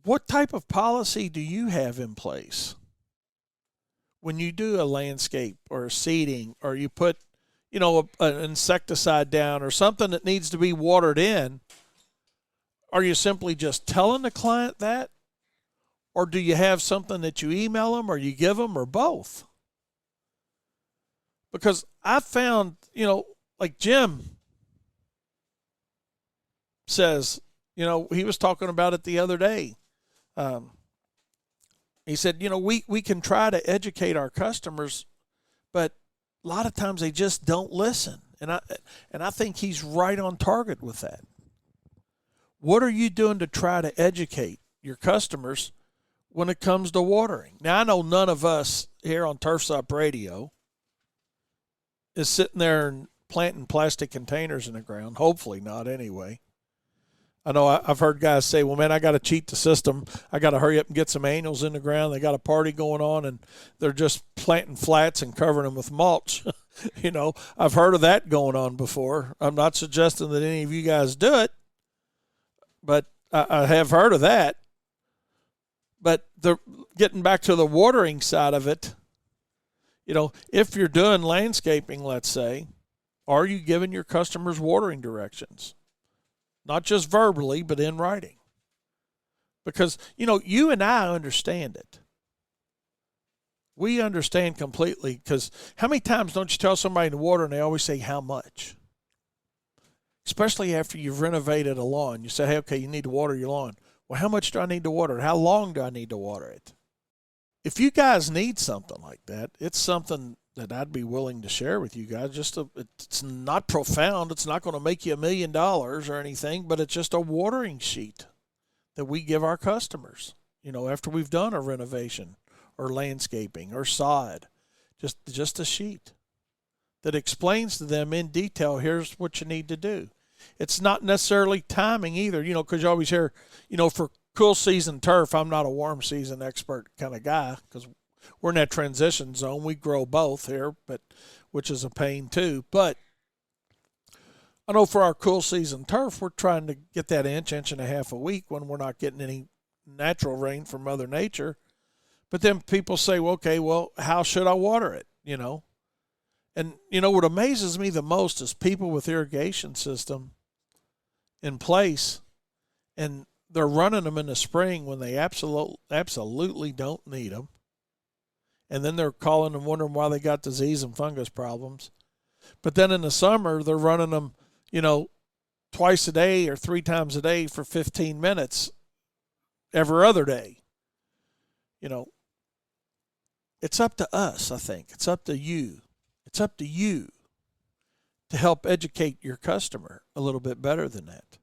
what type of policy do you have in place when you do a landscape or a seeding, or you put, an insecticide down or something that needs to be watered in? Are you simply just telling the client that? Or do you have something that you email them or you give them, or both? Because I found, like Jim says, he was talking about it the other day. He said, we can try to educate our customers, but a lot of times they just don't listen. And I think he's right on target with that. What are you doing to try to educate your customers when it comes to watering? Now, I know none of us here on Turfs Up Radio is sitting there and planting plastic containers in the ground. Hopefully not, anyway. I know I've heard guys say, well, man, I got to cheat the system. I got to hurry up and get some annuals in the ground. They got a party going on, and they're just planting flats and covering them with mulch. I've heard of that going on before. I'm not suggesting that any of you guys do it, but I have heard of that. But getting back to the watering side of it, if you're doing landscaping, let's say, are you giving your customers watering directions? Not just verbally, but in writing. Because, you and I understand it. We understand completely, because how many times don't you tell somebody to water and they always say how much? Especially after you've renovated a lawn. You say, hey, okay, you need to water your lawn. Well, how much do I need to water it? How long do I need to water it? If you guys need something like that, it's something that I'd be willing to share with you guys. It's not profound. It's not going to make you $1 million or anything, but it's just a watering sheet that we give our customers, after we've done a renovation or landscaping or sod. Just a sheet that explains to them in detail, here's what you need to do. It's not necessarily timing either, because you always hear, for cool season turf, I'm not a warm season expert kind of guy, because we're in that transition zone. We grow both here, which is a pain too. But I know for our cool season turf, we're trying to get that inch and a half a week when we're not getting any natural rain from Mother Nature. But then people say, well, how should I water it? And what amazes me the most is people with irrigation system in place, and they're running them in the spring when they absolutely don't need them. And then they're calling and wondering why they got disease and fungus problems. But then in the summer, they're running them, twice a day or 3 times a day for 15 minutes every other day. It's up to us, I think. It's up to you. It's up to you to help educate your customer a little bit better than that.